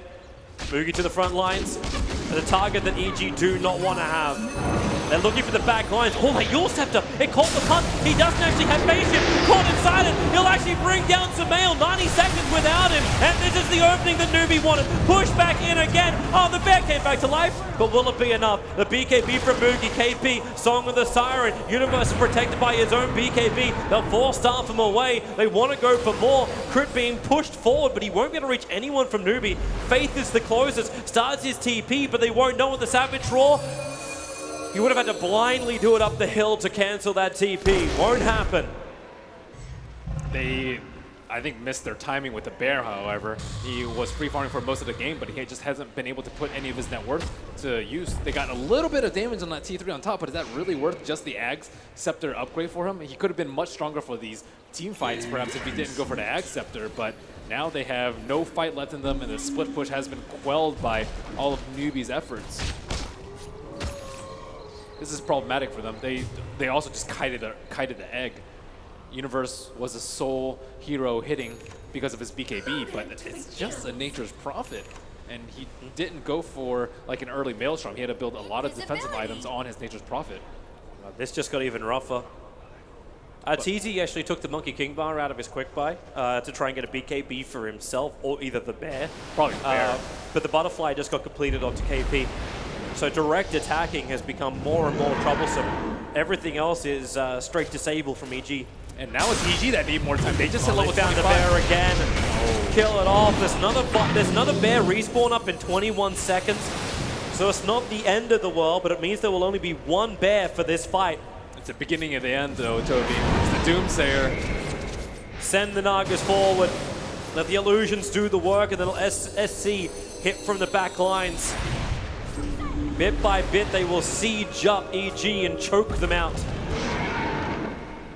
Mugi to the front lines. The target that EG do not want to have. They're looking for the back lines. Oh, that Yule Scepter! It caught the punt. He doesn't actually have patience. Caught inside it. He'll actually bring down Samael. 90 seconds without him. And this is the opening that Newbee wanted. Push back in again. Oh, the bear came back to life. But will it be enough? The BKB from Mugi. KP, Song of the Siren. Universe is protected by his own BKB. They'll force staff him away. They want to go for more. Crit being pushed forward, but he won't be able to reach anyone from Newbee. Faith is the closest. Starts his TP, but they won't know what the Savage Roar. He would have had to blindly do it up the hill to cancel that TP. Won't happen. They, I think, missed their timing with the bear, however. He was free farming for most of the game, but he just hasn't been able to put any of his net worth to use. They got a little bit of damage on that T3 on top, but is that really worth just the Ags Scepter upgrade for him? He could have been much stronger for these team fights, perhaps, if he didn't go for the Ags Scepter, but now they have no fight left in them, and the split push has been quelled by all of Newbee's efforts. This is problematic for them. They also just kited the egg. Universe was a sole hero hitting because of his BKB, but it's just a Nature's Prophet. And he didn't go for like an early Maelstrom. He had to build a lot of defensive items on his Nature's Prophet. This just got even rougher. TZ actually took the Monkey King bar out of his quick buy to try and get a BKB for himself, or either the bear. Probably the bear. But the butterfly just got completed onto KP. So direct attacking has become more and more troublesome. Everything else is straight disable from EG. And now it's EG that need more time. They just hit They level found 25. the bear again. Kill it off. There's another bear respawn up in 21 seconds. So it's not the end of the world, but it means there will only be one bear for this fight. It's the beginning of the end, though, Toby. It's the Doomsayer. Send the Nagas forward. Let the illusions do the work, and then SC hit from the back lines. Bit by bit, they will siege up EG and choke them out.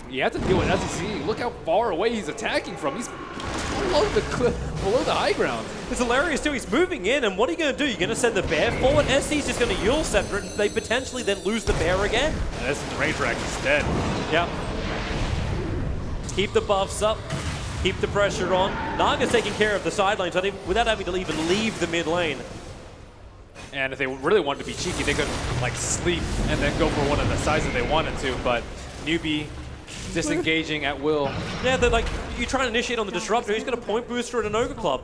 You have to deal with SEC. Look how far away he's attacking from. He's below the high ground. It's hilarious too. He's moving in, and what are you going to do? You're going to send the bear forward? SC's just going to Yule Scepter it, and they potentially then lose the bear again. And this Ranger Axe is dead. Yep. Keep the buffs up. Keep the pressure on. Naga's taking care of the sidelines without having to even leave the mid lane. And if they really wanted to be cheeky, they could like sleep and then go for one of the sides that they wanted to. But Newbee disengaging at will. Yeah, they're like, you try and initiate on the Disruptor, he's got a point booster and an Ogre Club.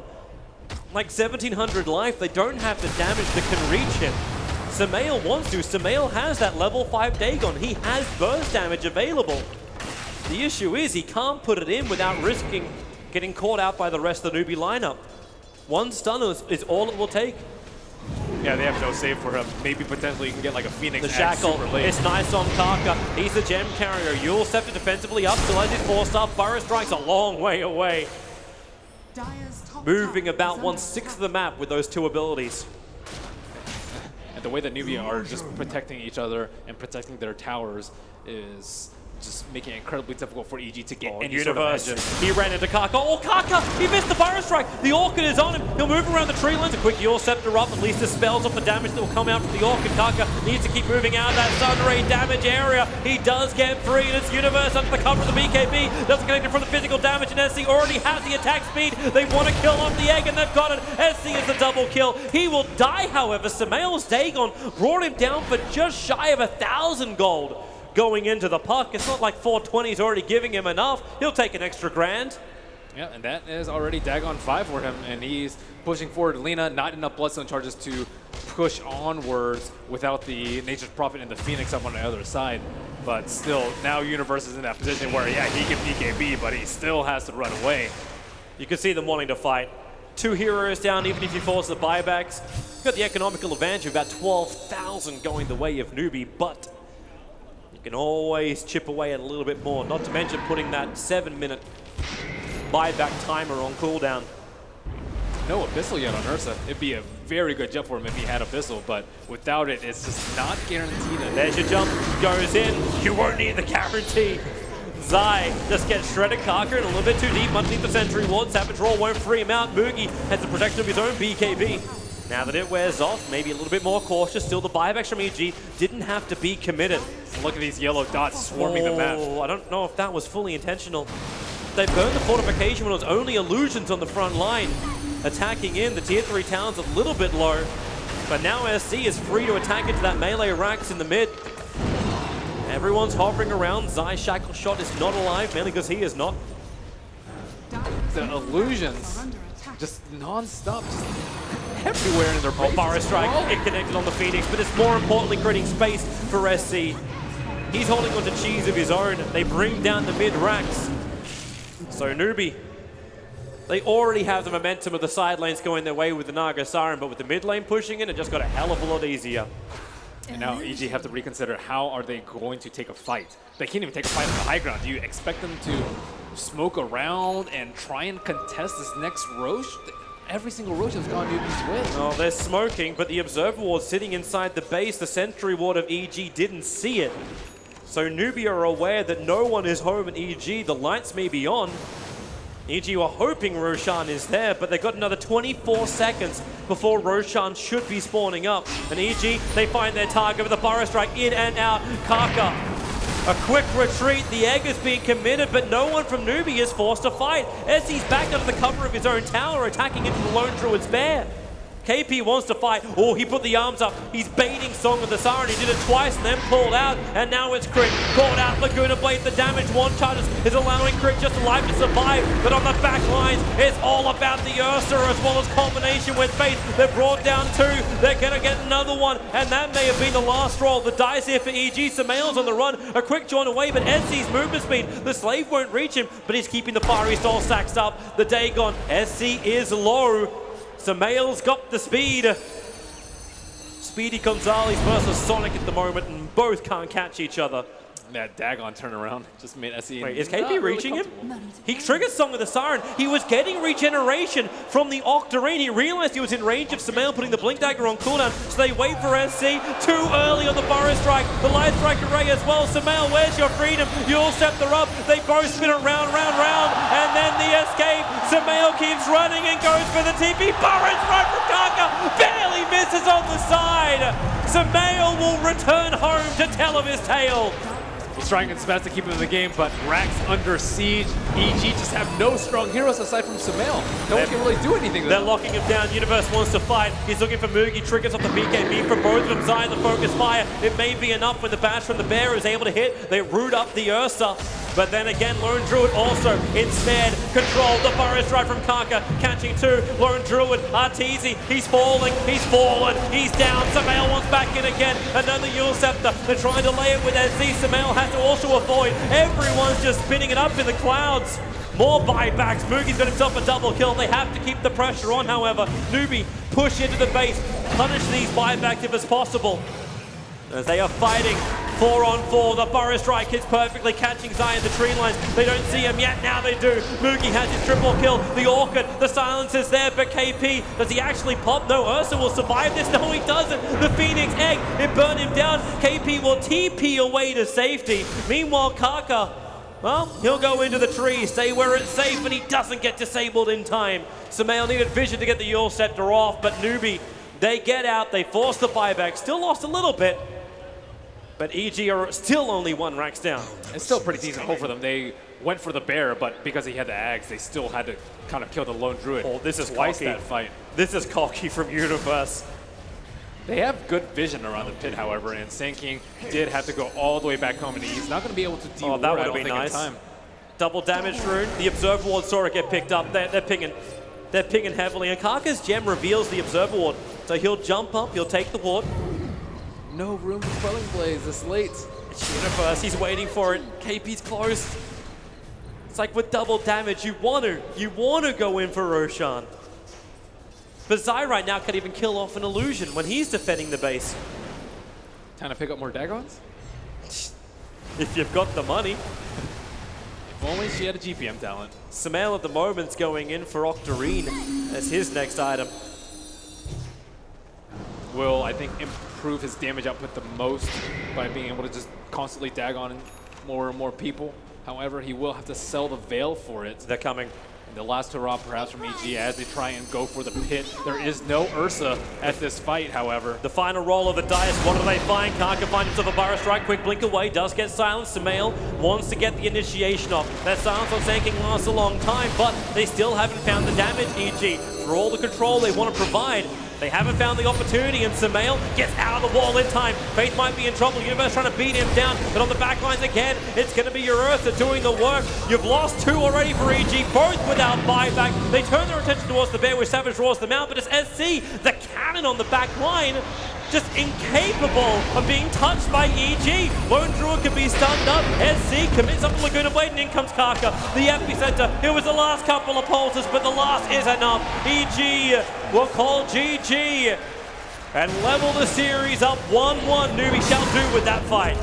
Like 1700 life, they don't have the damage that can reach him. Samael wants to. Samael has that level 5 Dagon. He has burst damage available. The issue is he can't put it in without risking getting caught out by the rest of the Newbee lineup. One stun is all it will take. Yeah, they have no save for him. Maybe potentially you can get like a Phoenix. The Shackle, it's nice on Kaka. He's the gem carrier. Yule Scepter defensively up, still has his 4-star. Burrow Strike's a long way away. Moving about 1/6 of the map with those two abilities. And the way that Newbee are just protecting each other and protecting their towers is just making it incredibly difficult for EG to get any Universe. sort of edge. He ran into Kaka. Oh, Kaka! He missed the Burrow Strike. The Orchid is on him. He'll move around the tree lines. A quick Yule Scepter up. At least dispels off the damage that will come out from the Orchid. Kaka needs to keep moving out of that Sun Ray damage area. He does get free, and it's Universe under the cover of the BKB. Doesn't connect it from the physical damage, and SC already has the attack speed. They want to kill off the egg, and they've got it. SC is the double kill. He will die, however. Samael's Dagon brought him down for just shy of 1,000 gold. Going into the puck, it's not like 420 is already giving him enough. He'll take an extra grand. Yeah, and that is already Dagon 5 for him, and he's pushing forward. Lena, not enough Bloodstone charges to push onwards without the Nature's Prophet and the Phoenix up on the other side. But still, now Universe is in that position where, yeah, he can BKB, but he still has to run away. You can see them wanting to fight. 2 heroes down, even if you force the buybacks. You've got the economical advantage of about 12,000 going the way of Newbee, but you can always chip away at a little bit more, not to mention putting that 7-minute buyback timer on cooldown. No Abyssal yet on Ursa. It'd be a very good jump for him if he had Abyssal, but without it, it's just not guaranteed. There's your jump, goes in. You won't need the guarantee. Zai just gets shredded. Kaka and a little bit too deep underneath the Sentry Ward. Savage Roll won't free him out. Moogie has the protection of his own BKB. Now that it wears off, maybe a little bit more cautious. Still the buybacks from EG didn't have to be committed. Look at these yellow dots swarming the map. I don't know if that was fully intentional. They burned the fortification when it was only illusions on the front line. Attacking in, the tier 3 town's a little bit low. But now SC is free to attack into that melee racks in the mid. Everyone's hovering around. Zai Shackle Shot is not alive, mainly because he is not. The illusions just non-stop, just everywhere in their base. Burrow Strike, it connected on the Phoenix, but it's more importantly creating space for SC. He's holding onto cheese of his own. They bring down the mid racks. So Newbee, they already have the momentum of the side lanes going their way with the Naga Siren, but with the mid lane pushing in, it just got a hell of a lot easier. And now EG have to reconsider, how are they going to take a fight? They can't even take a fight on the high ground. Do you expect them to smoke around and try and contest this next Roche? Every single Roche has gone Newbee's way. Oh, they're smoking, but the Observer Ward sitting inside the base, the Sentry Ward of EG didn't see it. So Newbee are aware that no one is home in EG. The lights may be on. EG were hoping Roshan is there, but they've got another 24 seconds before Roshan should be spawning up. And EG, they find their target with a Burrow Strike in and out. Kaka, a quick retreat. The egg is being committed, but no one from Newbee is forced to fight as he's back under the cover of his own tower, attacking into the Lone Druid's bear. KP wants to fight. Oh, he put the arms up. He's baiting Song of the Siren. He did it twice and then pulled out. And now it's Crit. Called out. Laguna Blade. The damage. One charges is allowing Crit just alive to survive. But on the back lines, it's all about the Ursa as well as combination with Faith. They're brought down 2. They're going to get another one. And that may have been the last roll. The dice here for EG. Samael's on the run. A quick join away, but SC's movement speed. The Slave won't reach him, but he's keeping the Fire East all saxed up. The Dagon. SC is low. Samael's got the speed. Speedy Gonzalez versus Sonic at the moment, and both can't catch each other. That Dagon turnaround just made SE. Wait, is KP reaching him? He triggers Song of the Siren. He was getting regeneration from the Octarine. He realized he was in range of Samael putting the Blink Dagger on cooldown, so they wait for SC. Too early on the Burrow Strike. The Light Strike Array as well. Samael, where's your freedom? You'll scepter up. They both spin it round, and then the escape. Samael keeps running and goes for the TP. Burrow Strike from Kaka barely misses on the side. Samael will return home to tell of his tale. He's trying his best to keep him in the game, but Rax under siege. EG just have no strong heroes aside from Samael. No one can really do anything with They're him. locking him down. Universe wants to fight. He's looking for Moogie. Triggers off the BKB for both of them. Zion, the focus fire. It may be enough when the bash from the bear is able to hit. They root up the Ursa. But then again, Lone Druid also ensnared, controlled. The Burrow Strike from Kaka, catching 2. Lone Druid, Arteezy, he's falling, he's fallen, he's down. Samael wants back in again. Another Yule Scepter. They're trying to lay it with SC. Samael has to also avoid. Everyone's just spinning it up in the clouds. More buybacks. Moogie's got himself a double kill. They have to keep the pressure on, however. Newbee, push into the base. Punish these buybacks if it's possible. As they are fighting 4-on-4, the Burrow Strike hits perfectly, catching Zion the tree lines. They don't see him yet, now they do. Moogie has his triple kill, the Orchid, the silence is there, but KP, does he actually pop? No, Ursa will survive this. No, he doesn't. The Phoenix Egg, it burned him down. KP will TP away to safety. Meanwhile, Kaka, well, he'll go into the tree, stay where it's safe, and he doesn't get disabled in time. Samael needed vision to get the Yule Scepter off, but Newbee, they get out, they force the buyback, still lost a little bit. But EG are still only 1 racks down. It's still a pretty decent hole for them. They went for the bear, but because he had the Ags, they still had to kind of kill the Lone Druid. Oh, this is twice cocky. that fight. This is cocky from Universe. They have good vision around the pit, however, and Sand King did have to go all the way back home, and he's not going to be able to deal Oh, that would have been nice. Time. Double damage rune. The Observer Ward saw it get picked up. They're pinging heavily, and Kaka's gem reveals the Observer Ward. So he'll jump up, he'll take the ward. No room for Quelling Blaze this late. It's Universe, he's waiting for it. KP's close. It's like with double damage, you want to go in for Roshan. But Zai right now can't even kill off an illusion when he's defending the base. Time to pick up more Dagons? If you've got the money. If only she had a GPM talent. Samael at the moment's going in for Octarine as his next item. Will, I think, improve his damage output the most by being able to just constantly Dagon more and more people. However, he will have to sell the Veil for it. They're coming. And the last hurrah perhaps from EG as they try and go for the pit. There is no Ursa at this fight, however. The final roll of the dice, what do they find? Karka finds himself a Burrow Strike, quick blink away, does get silenced. Sumail wants to get the initiation off. That silence on Sand King lasts a long time, but they still haven't found the damage, EG. For all the control they want to provide, they haven't found the opportunity, and Sumail gets out of the wall in time. Faith might be in trouble. Universe trying to beat him down, but on the back lines again, it's going to be your Eartha doing the work. You've lost 2 already for EG, both without buyback. They turn their attention towards the bear, where Savage draws them out, but it's SC, the cannon on the back line, just incapable of being touched by EG. Lone Druid can be stunned up. SC commits up the Laguna Blade, and in comes Karka, the epicenter. It was the last couple of pulses, but the last is enough. EG will call GG and level the series up 1-1. Newbee shall do with that fight.